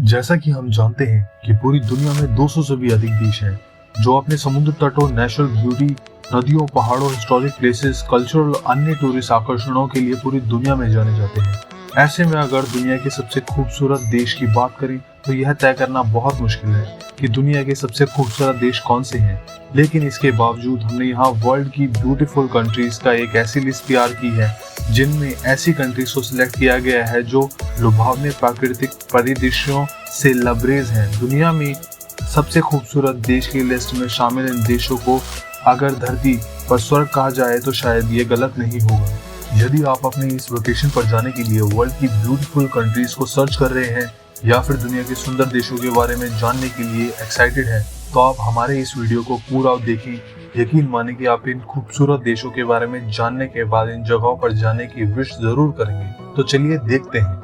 जैसा कि हम जानते हैं कि पूरी दुनिया में 200 से भी अधिक देश हैं जो अपने समुद्र तटों, नेचुरल ब्यूटी, नदियों, पहाड़ों, हिस्टोरिक प्लेसेस, कल्चरल और अन्य टूरिस्ट आकर्षणों के लिए पूरी दुनिया में जाने जाते हैं। ऐसे में अगर दुनिया के सबसे खूबसूरत देश की बात करें तो यह तय करना बहुत मुश्किल है कि दुनिया के सबसे खूबसूरत देश कौन से हैं। लेकिन इसके बावजूद हमने यहाँ वर्ल्ड की ब्यूटीफुल कंट्रीज का एक ऐसी लिस्ट तैयार की है जिनमें ऐसी कंट्रीज को सिलेक्ट किया गया है जो लुभावने प्राकृतिक परिदृश्यों से लबरेज हैं। दुनिया में सबसे खूबसूरत देश की लिस्ट में शामिल इन देशों को अगर धरती पर स्वर्ग कहा जाए तो शायद ये गलत नहीं होगा। यदि आप अपने इस वेकेशन पर जाने के लिए वर्ल्ड की ब्यूटीफुल कंट्रीज को सर्च कर रहे हैं या फिर दुनिया के सुंदर देशों के बारे में जानने के लिए एक्साइटेड हैं, तो आप हमारे इस वीडियो को पूरा देखें। यकीन माने कि आप इन खूबसूरत देशों के बारे में जानने के बाद इन जगहों पर जाने की विश जरूर करेंगे। तो चलिए देखते हैं।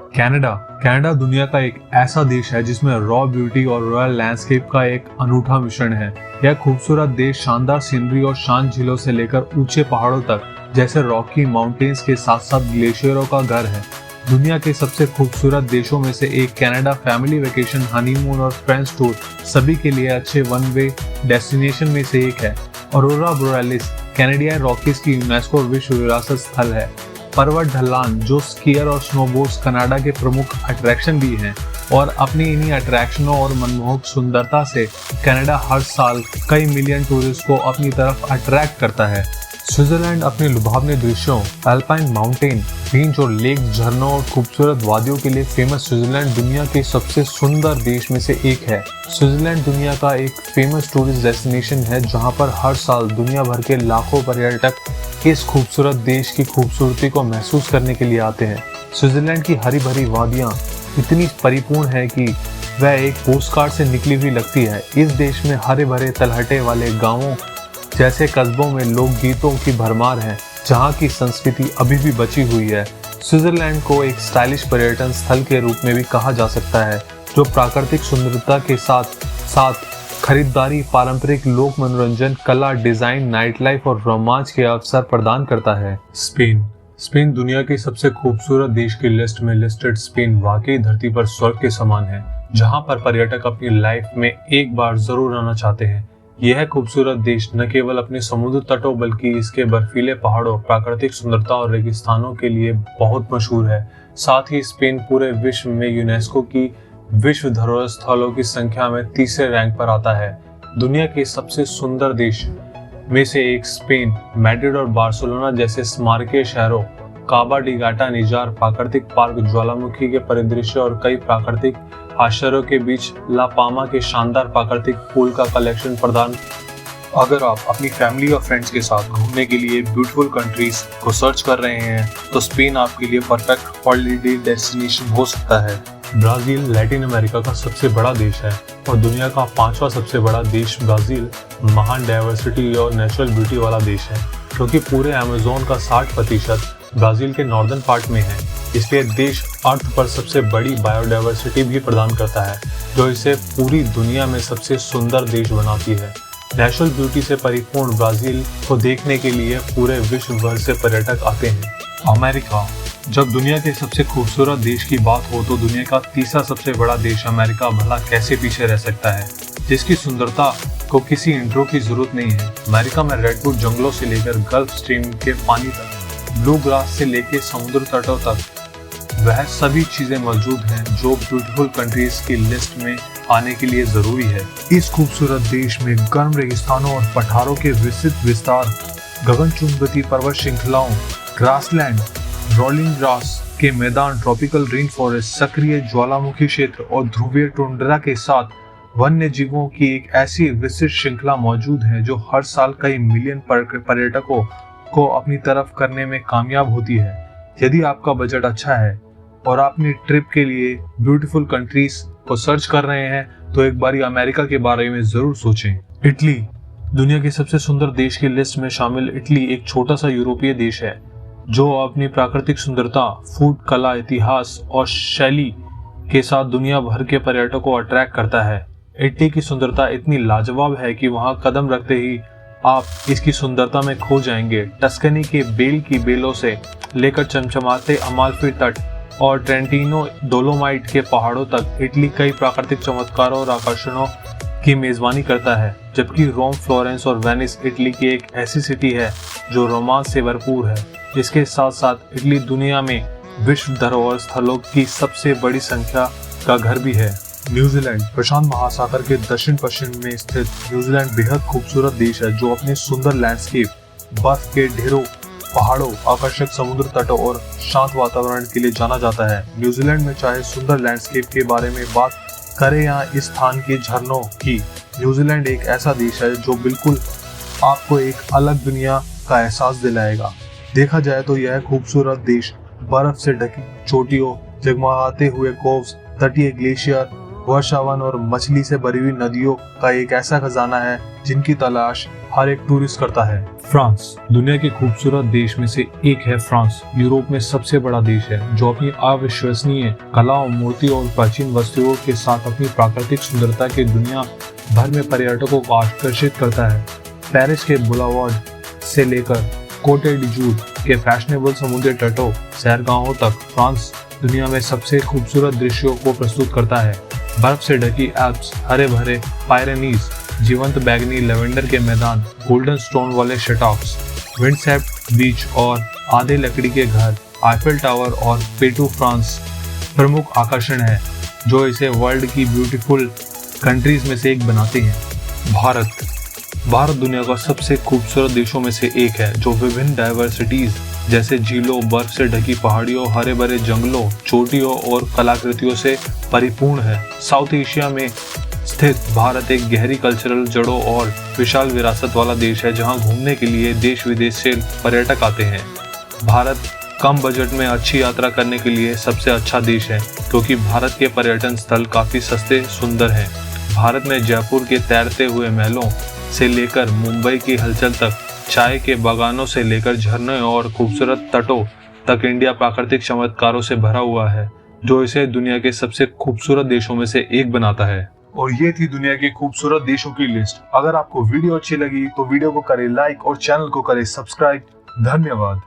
कनाडा दुनिया का एक ऐसा देश है जिसमें रॉ ब्यूटी और रॉयल लैंडस्केप का एक अनूठा मिश्रण है। यह खूबसूरत देश शानदार सीनरी और शांत झीलों से लेकर ऊंचे पहाड़ों तक जैसे रॉकी माउंटेन्स के साथ साथ ग्लेशियरों का घर है। दुनिया के सबसे खूबसूरत देशों में से एक कनाडा फैमिली वेकेशन, हनीमून और फ्रेंड्स टूर सभी के लिए अच्छे वन वे डेस्टिनेशन में से एक है। ऑरोरा बोरेलिस कैनेडियन रॉकीज की यूनेस्को विश्व विरासत स्थल है। पर्वत ढलान जो स्कीयर और स्नोबोर्ड्स कनाडा के प्रमुख अट्रैक्शन भी हैं और अपनी इन्हीं अट्रैक्शनों और मनमोहक सुंदरता से कनाडा हर साल कई मिलियन टूरिस्ट को अपनी तरफ अट्रैक्ट करता है। स्विट्जरलैंड अपने लुभावने दृश्यों, अल्पाइन माउंटेन रेंज और लेक, झरनों और खूबसूरत वादियों के लिए फेमस स्विट्जरलैंड दुनिया के सबसे सुंदर देश में से एक है। स्विट्जरलैंड दुनिया का एक फेमस टूरिस्ट डेस्टिनेशन है जहां पर हर साल दुनिया भर के लाखों पर्यटक इस खूबसूरत देश की खूबसूरती को महसूस करने के लिए आते हैं। स्विट्जरलैंड की हरी भरी वादियां इतनी परिपूर्ण है कि वह एक पोस्टकार्ड से निकली हुई लगती है। इस देश में हरे भरे तलहटे वाले गाँवों जैसे कस्बों में लोकगीतों की भरमार है जहां की संस्कृति अभी भी बची हुई है। स्विट्जरलैंड को एक स्टाइलिश पर्यटन स्थल के रूप में भी कहा जा सकता है जो प्राकृतिक सुंदरता के साथ साथ खरीदारी, पारंपरिक लोक मनोरंजन, कला, डिजाइन, नाइट लाइफ और रोमांच के अवसर प्रदान करता है। स्पेन दुनिया के सबसे खूबसूरत देश की लिस्ट में लिस्टेड स्पेन वाकई धरती पर स्वर्ग के समान है जहां पर पर्यटक अपनी लाइफ में एक बार जरूर आना चाहते हैं। यह खूबसूरत देश न केवल अपने समुद्र तटों बल्कि इसके बर्फीले पहाड़ों, प्राकृतिक सुंदरता और रेगिस्तानों के लिए बहुत मशहूर है। साथ ही स्पेन पूरे विश्व में यूनेस्को की विश्व धरोहर स्थलों की संख्या में तीसरे रैंक पर आता है। दुनिया के सबसे सुंदर देश में से एक स्पेन, मैड्रिड और बार्सिलोना जैसे स्मारकीय शहरों, काबा डी गाटा निजार प्राकृतिक पार्क, ज्वालामुखी के परिदृश्य और कई प्राकृतिक आश्चर्यों के बीच ला पामा के शानदार प्राकृतिक पूल का कलेक्शन प्रदान। अगर आप अपनी फैमिली और फ्रेंड्स के साथ घूमने के लिए ब्यूटीफुल कंट्रीज को सर्च कर रहे हैं तो स्पेन आपके लिए परफेक्ट हॉलिडे डेस्टिनेशन हो सकता है। ब्राजील लैटिन अमेरिका का सबसे बड़ा देश है और दुनिया का 5वां सबसे बड़ा देश। ब्राजील महान डाइवर्सिटी और नेचुरल ब्यूटी वाला देश है क्योंकि पूरे अमेज़न का 60% ब्राजील के नॉर्दर्न पार्ट में है। इसलिए देश अर्थ पर सबसे बड़ी बायोडाइवर्सिटी भी प्रदान करता है जो इसे पूरी दुनिया में सबसे सुंदर देश बनाती है। नेचुरल ब्यूटी से परिपूर्ण ब्राजील को देखने के लिए पूरे विश्व भर से पर्यटक आते हैं। अमेरिका, जब दुनिया के सबसे खूबसूरत देश की बात हो तो दुनिया का तीसरा सबसे बड़ा देश अमेरिका भला कैसे पीछे रह सकता है, जिसकी सुंदरता को किसी इंट्रो की जरूरत नहीं है। अमेरिका में रेडवुड जंगलों से लेकर गल्फ स्ट्रीम के पानी तक, ब्लू ग्रास से लेकर समुद्र तटों तक वह सभी चीजें मौजूद हैं जो ब्यूटीफुल कंट्रीज की लिस्ट में आने के लिए जरूरी है। इस खूबसूरत देश में गर्म रेगिस्तानों और पठारों के विस्तृत विस्तार, गगनचुंबी पर्वत श्रृंखलाओं, ग्रासलैंड, रोलिंग ग्रास के मैदान, ट्रॉपिकल रेन फॉरेस्ट, सक्रिय ज्वालामुखी क्षेत्र और ध्रुवीय टुंड्रा के साथ वन्य जीवों की एक ऐसी विस्तृत श्रृंखला मौजूद है जो हर साल कई मिलियन पर्यटकों को अपनी तरफ करने में कामयाब होती है। यदि आपका बजट अच्छा है और अपनी ट्रिप के लिए ब्यूटीफुल कंट्रीज को सर्च कर रहे हैं तो एक बारी अमेरिका के बारे में जरूर सोचें। इटली दुनिया के सबसे सुंदर देश की लिस्ट में शामिल इटली एक छोटा सा यूरोपीय देश है जो अपनी प्राकृतिक सुंदरता, फूड, कला, इतिहास और शैली के साथ दुनिया भर के पर्यटकों को अट्रैक्ट करता है। इटली की सुंदरता इतनी लाजवाब है कि वहां कदम रखते ही आप इसकी सुंदरता में खो जाएंगे। टस्कनी के बेल की बेलों से लेकर चमचमाते अमाल्फी तट और ट्रेंटिनो डोलोमाइट के पहाड़ों तक इटली कई प्राकृतिक चमत्कारों और आकर्षणों की मेजबानी करता है, जबकि रोम, फ्लोरेंस और वेनिस इटली की एक ऐसी सिटी है जो रोमांच से भरपूर है। इसके साथ साथ इटली दुनिया में विश्व धरोहर स्थलों की सबसे बड़ी संख्या का घर भी है। न्यूजीलैंड प्रशांत महासागर के दक्षिण पश्चिम में स्थित न्यूजीलैंड बेहद खूबसूरत देश है जो अपने सुंदर लैंडस्केप, बर्फ के ढेरों, पहाड़ों, आकर्षक समुद्र तटों और शांत वातावरण के लिए जाना जाता है। न्यूजीलैंड में चाहे सुंदर लैंडस्केप के बारे में बात करें या इस स्थान के झरनों की, न्यूजीलैंड एक ऐसा देश है जो बिल्कुल आपको एक अलग दुनिया का एहसास दिलाएगा। देखा जाए तो यह खूबसूरत देश बर्फ से ढकी चोटियों, जगमगाते हुए कोव्स, तटीय ग्लेशियर, वर्षावन और मछली से भरी हुई नदियों का एक ऐसा खजाना है जिनकी तलाश हर एक टूरिस्ट करता है। फ्रांस दुनिया के खूबसूरत देश में से एक है। फ्रांस यूरोप में सबसे बड़ा देश है जो अपनी अविश्वसनीय कला, मूर्ति और प्राचीन वस्तुओं के साथ अपनी प्राकृतिक सुंदरता के दुनिया भर में पर्यटकों को आकर्षित करता है। पेरिस के बुलावार्ड से लेकर कोटे डिजूर के फैशनेबल समुद्री तटों, सैरगाहों तक फ्रांस दुनिया में सबसे खूबसूरत दृश्यों को प्रस्तुत करता है। बर्फ से ढकी एल्प्स, हरे भरे पायरेनीज, जीवंत बैगनी लेवेंडर के मैदान, गोल्डन स्टोन वाले शटॉक्स, विंडस्वेप्ट बीच और आधे लकड़ी के घर, आईफेल टावर और पेटू फ्रांस प्रमुख आकर्षण है जो इसे वर्ल्ड की ब्यूटीफुल कंट्रीज में से एक बनाते हैं। भारत दुनिया का सबसे खूबसूरत देशों में से एक है जो विभिन्न डाइवर्सिटीज जैसे झीलों, बर्फ से ढकी पहाड़ियों, हरे भरे जंगलों, चोटियों और कलाकृतियों से परिपूर्ण है। साउथ एशिया में स्थित भारत एक गहरी कल्चरल जड़ों और विशाल विरासत वाला देश है जहां घूमने के लिए देश विदेश से पर्यटक आते हैं। भारत कम बजट में अच्छी यात्रा करने के लिए सबसे अच्छा देश है क्योंकि भारत के पर्यटन स्थल काफी सस्ते, सुंदर हैं। भारत में जयपुर के तैरते हुए महलों से लेकर मुंबई की हलचल तक, चाय के बागानों से लेकर झरनों और खूबसूरत तटों तक इंडिया प्राकृतिक चमत्कारों से भरा हुआ है जो इसे दुनिया के सबसे खूबसूरत देशों में से एक बनाता है। और ये थी दुनिया के खूबसूरत देशों की लिस्ट। अगर आपको वीडियो अच्छी लगी तो वीडियो को करें लाइक और चैनल को करें सब्सक्राइब। धन्यवाद।